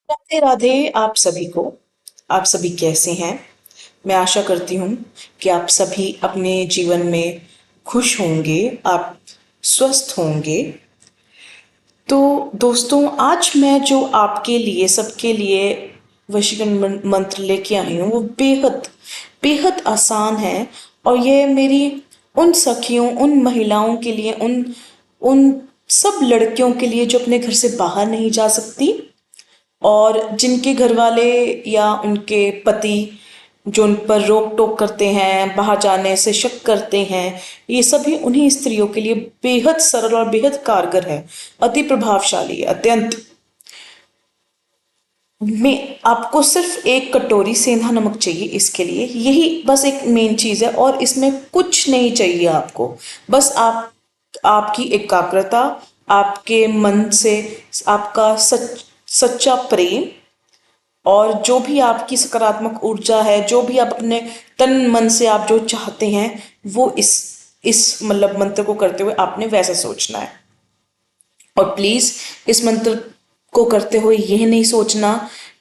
राधे राधे आप सभी को। आप सभी कैसे हैं? मैं आशा करती हूँ कि आप सभी अपने जीवन में खुश होंगे, आप स्वस्थ होंगे। तो दोस्तों, आज मैं जो आपके लिए सबके लिए वशीकरण मंत्र लेके आई हूँ वो बेहद बेहद आसान है। और ये मेरी उन सखियों, उन महिलाओं के लिए, उन उन सब लड़कियों के लिए जो अपने घर से बाहर नहीं जा सकती और जिनके घर वाले या उनके पति जो उन पर रोक टोक करते हैं, बाहर जाने से शक करते हैं, ये सभी उन्हीं स्त्रियों के लिए बेहद सरल और बेहद कारगर है। अति प्रभावशाली है, अत्यंत। में आपको सिर्फ एक कटोरी सेंधा नमक चाहिए इसके लिए, यही बस एक मेन चीज है और इसमें कुछ नहीं चाहिए आपको। बस आपकी एकाग्रता, आपके मन से आपका सच्चा प्रेम और जो भी आपकी सकारात्मक ऊर्जा है, जो भी आप अपने तन मन से आप जो चाहते हैं, वो इस मतलब मंत्र को करते हुए आपने वैसा सोचना है। और प्लीज इस मंत्र को करते हुए यह नहीं सोचना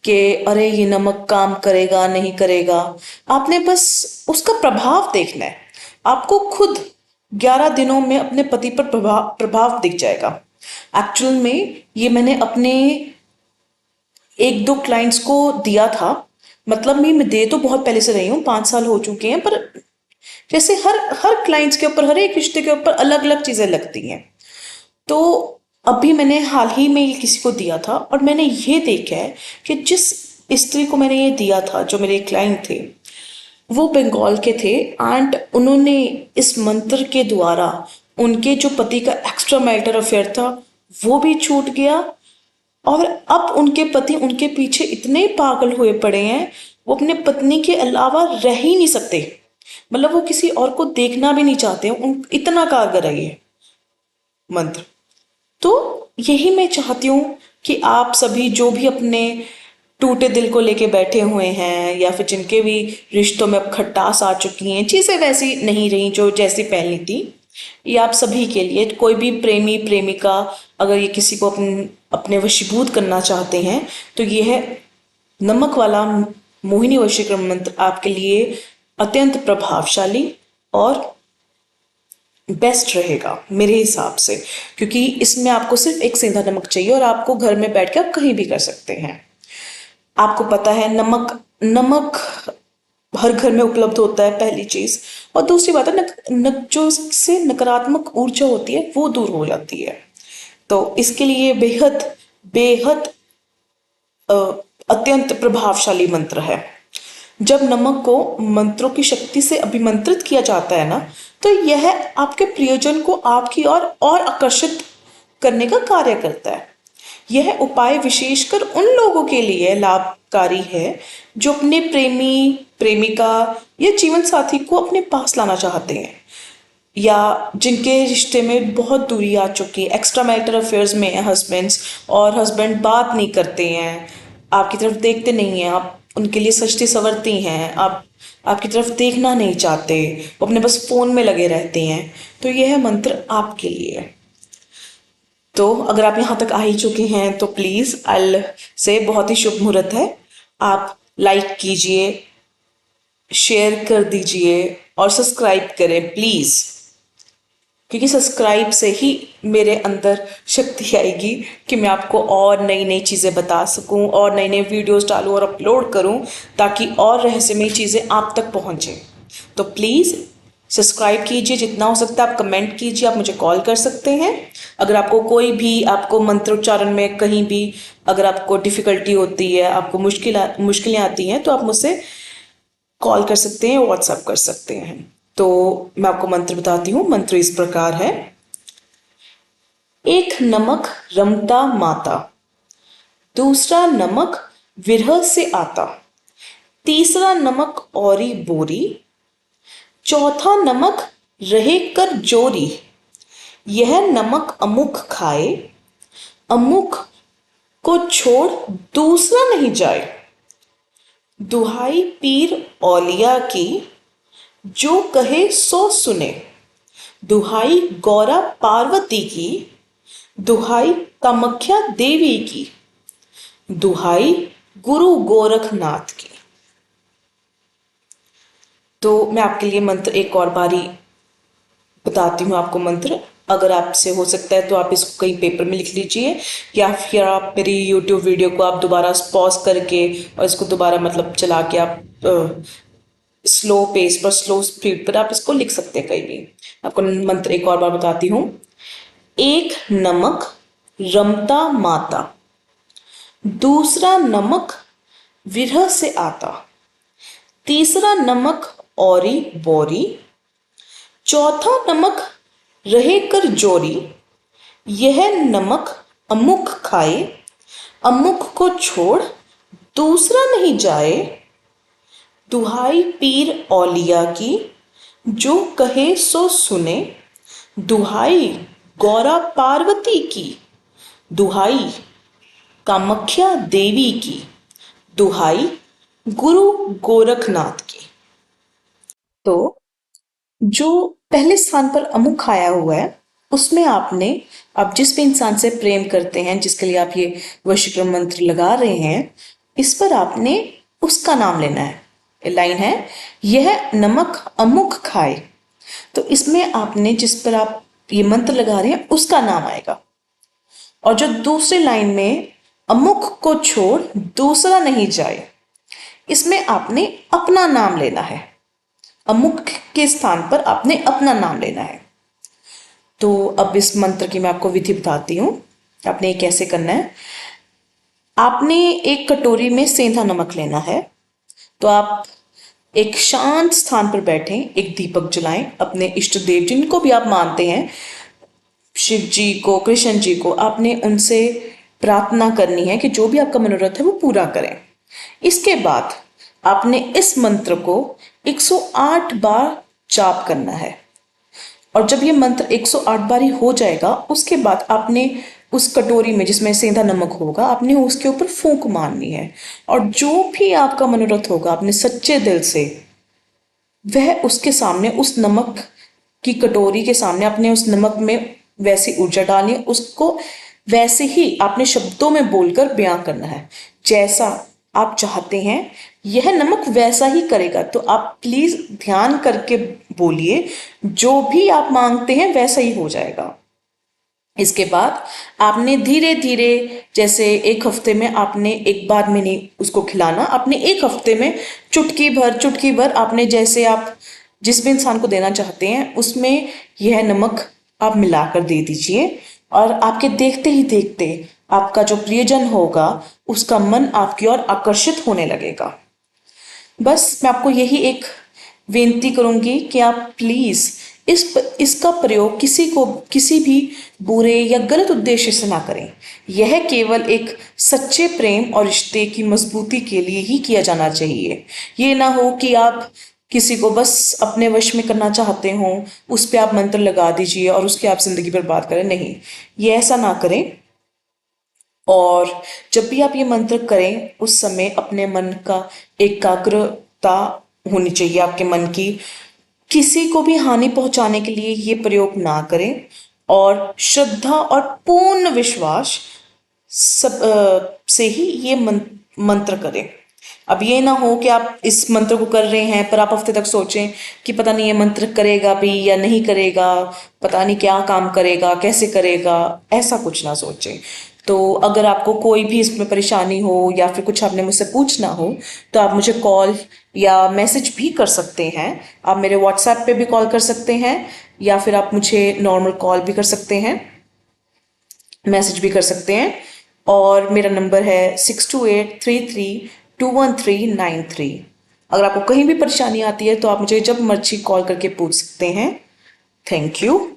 कि अरे ये नमक काम करेगा नहीं करेगा। आपने बस उसका प्रभाव देखना है। आपको खुद 11 दिनों में अपने पति पर प्रभाव प्रभाव दिख जाएगा। एक्चुअल में ये मैंने अपने एक दो क्लाइंट्स को दिया था। मतलब मैं दे तो बहुत पहले से रही हूँ, 5 साल हो चुके हैं, पर जैसे हर हर क्लाइंट्स के ऊपर, हर एक रिश्ते के ऊपर अलग अलग चीजें लगती हैं। तो अभी मैंने हाल ही में ये किसी को दिया था और मैंने ये देखा है कि जिस स्त्री को मैंने ये दिया था, जो मेरे क्लाइंट थे, वो बंगाल के थे। एंड उन्होंने इस मंत्र के द्वारा उनके जो पति का एक्स्ट्रा मैरिटल अफेयर था वो भी छूट गया। और अब उनके पति उनके पीछे इतने पागल हुए पड़े हैं, वो अपने पत्नी के अलावा रह ही नहीं सकते। मतलब वो किसी और को देखना भी नहीं चाहते, उन इतना कारगर है ये मंत्र। तो यही मैं चाहती हूँ कि आप सभी जो भी अपने टूटे दिल को लेके बैठे हुए हैं, या फिर जिनके भी रिश्तों में अब खटास आ चुकी हैं, चीजें वैसी नहीं रही जो जैसी पहली थी, ये आप सभी के लिए। कोई भी प्रेमी प्रेमिका अगर ये किसी को अपने वशीभूत करना चाहते हैं, तो ये है नमक वाला मोहिनी वशीकरण मंत्र आपके लिए अत्यंत प्रभावशाली और बेस्ट रहेगा मेरे हिसाब से। क्योंकि इसमें आपको सिर्फ एक सेंधा नमक चाहिए और आपको घर में बैठ के आप कहीं भी कर सकते हैं। आपको पता है नमक नमक हर घर में उपलब्ध होता है, पहली चीज। और दूसरी बात है, जो से नकारात्मक ऊर्जा होती है वो दूर हो जाती है। तो इसके लिए बेहद बेहद अ, अत्यंत प्रभावशाली मंत्र है। जब नमक को मंत्रों की शक्ति से अभिमंत्रित किया जाता है ना, तो यह आपके प्रियजन को आपकी और आकर्षित करने का कार्य करता है। यह उपाय विशेषकर उन लोगों के लिए लाभकारी है जो अपने प्रेमी प्रेमिका या जीवन साथी को अपने पास लाना चाहते हैं, या जिनके रिश्ते में बहुत दूरी आ चुकी है, एक्स्ट्रा मैरिटल अफेयर्स में हस्बैंड्स और हस्बैंड बात नहीं करते हैं, आपकी तरफ देखते नहीं हैं, आप उनके लिए सजती संवरती हैं, आप आपकी तरफ देखना नहीं चाहते, वो अपने बस फोन में लगे रहते हैं, तो यह मंत्र आपके लिए है। तो अगर आप यहाँ तक आ ही चुके हैं तो प्लीज अल से बहुत ही शुभ मुहूर्त है। आप लाइक कीजिए, शेयर कर दीजिए और सब्सक्राइब करें प्लीज। क्योंकि सब्सक्राइब से ही मेरे अंदर शक्ति आएगी कि मैं आपको और नई नई चीज़ें बता सकूं और नई नई वीडियोस डालूं और अपलोड करूं, ताकि और रहस्यमयी चीज़ें आप तक पहुंचें। तो प्लीज़ सब्सक्राइब कीजिए, जितना हो सकता है आप कमेंट कीजिए, आप मुझे कॉल कर सकते हैं। अगर आपको कोई भी आपको मंत्रोच्चारण में कहीं भी अगर आपको डिफ़िकल्टी होती है, आपको मुश्किलें आती हैं, तो आप मुझसे कॉल कर सकते हैं, व्हाट्सएप कर सकते हैं। तो मैं आपको मंत्र बताती हूँ। मंत्र इस प्रकार है। एक नमक रमता माता, दूसरा नमक विरह से आता, तीसरा नमक औरी बोरी, चौथा नमक रहे कर जोरी। यह नमक अमुक खाए, अमुक को छोड़ दूसरा नहीं जाए। दुहाई पीर औलिया की, जो कहे सो सुने। दुहाई गौरा पार्वती की, दुहाई कामाख्या देवी की। दुहाई गुरु गोरखनाथ की। तो मैं आपके लिए मंत्र एक और बारी बताती हूँ आपको मंत्र। अगर आपसे हो सकता है तो आप इसको कहीं पेपर में लिख लीजिए, या फिर आप मेरी यूट्यूब वीडियो को आप दोबारा पॉज करके और इसको दोबारा मतलब चला के आप स्लो पेस पर, स्लो स्पीड पर आप इसको लिख सकते हैं कहीं भी। आपको मंत्र एक और बार बताती हूँ। एक नमक रमता माता, दूसरा नमक विरह से आता, तीसरा नमक औरी बोरी, चौथा नमक रहे कर जोरी, यह नमक अमुक खाए, अमुक को छोड़ दूसरा नहीं जाए, दुहाई पीर औलिया की जो कहे सो सुने, दुहाई गौरा पार्वती की, दुहाई कामाख्या देवी की, दुहाई गुरु गोरखनाथ की। तो जो पहले स्थान पर अमुक आया हुआ है उसमें आपने, आप जिस भी इंसान से प्रेम करते हैं, जिसके लिए आप ये वशीकरण मंत्र लगा रहे हैं, इस पर आपने उसका नाम लेना है। लाइन है, यह नमक अमुक खाए। तो इसमें आपने जिस पर आप ये मंत्र लगा रहे हैं उसका नाम आएगा। और जो दूसरी लाइन में अमुक को छोड़ दूसरा नहीं जाए, इसमें आपने अपना नाम लेना है। अमुक के स्थान पर आपने अपना नाम लेना है। तो अब इस मंत्र की मैं आपको विधि बताती हूँ, आपने ये कैसे करना है। आपने एक कटोरी में सेंधा नमक लेना है। तो आप एक शांत स्थान पर बैठें, एक दीपक जलाएं, अपने इष्ट देव जिनको भी आप मानते हैं, शिव जी को, कृष्ण जी को, आपने उनसे प्रार्थना करनी है कि जो भी आपका मनोरथ है वो पूरा करें। इसके बाद आपने इस मंत्र को 108 बार जाप करना है। और जब ये मंत्र 108 बार ही हो जाएगा, उसके बाद आपने उस कटोरी में जिसमें सेंधा नमक होगा, आपने उसके ऊपर फूंक मारनी है। और जो भी आपका मनोरथ होगा, आपने सच्चे दिल से वह उसके सामने, उस नमक की कटोरी के सामने, आपने उस नमक में वैसी ऊर्जा डालनी, उसको वैसे ही आपने शब्दों में बोलकर बयां करना है। जैसा आप चाहते हैं यह नमक वैसा ही करेगा। तो आप प्लीज ध्यान करके बोलिए, जो भी आप मांगते हैं वैसा ही हो जाएगा। इसके बाद आपने धीरे धीरे, जैसे एक हफ्ते में आपने एक बार में नहीं उसको खिलाना, आपने एक हफ्ते में चुटकी भर आपने, जैसे आप जिस भी इंसान को देना चाहते हैं उसमें यह नमक आप मिलाकर दे दीजिए। और आपके देखते ही देखते आपका जो प्रियजन होगा उसका मन आपकी ओर आकर्षित होने लगेगा। बस मैं आपको यही एक विनती करूंगी कि आप प्लीज इसका प्रयोग किसी भी बुरे या गलत उद्देश्य से ना करें। यह केवल एक सच्चे प्रेम और रिश्ते की मजबूती के लिए ही किया जाना चाहिए। ये ना हो कि आप किसी को बस अपने वश में करना चाहते हो, उस पर आप मंत्र लगा दीजिए और उसकी आप जिंदगी बर्बाद करें। नहीं, ये ऐसा ना करें। और जब भी आप ये मंत्र करें उस समय अपने मन का एकाग्रता होनी चाहिए, आपके मन की। किसी को भी हानि पहुंचाने के लिए ये प्रयोग ना करें, और श्रद्धा और पूर्ण विश्वास से ही ये मंत्र करें। अब ये ना हो कि आप इस मंत्र को कर रहे हैं पर आप हफ्ते तक सोचें कि पता नहीं ये मंत्र करेगा भी या नहीं करेगा, पता नहीं क्या काम करेगा, कैसे करेगा, ऐसा कुछ ना सोचें। तो अगर आपको कोई भी इसमें परेशानी हो या फिर कुछ आपने मुझसे पूछना हो तो आप मुझे कॉल या मैसेज भी कर सकते हैं। आप मेरे व्हाट्सएप पे भी कॉल कर सकते हैं, या फिर आप मुझे नॉर्मल कॉल भी कर सकते हैं, मैसेज भी कर सकते हैं। और मेरा नंबर है 6283321393। अगर आपको कहीं भी परेशानी आती है तो आप मुझे जब मर्जी कॉल करके पूछ सकते हैं। Thank you.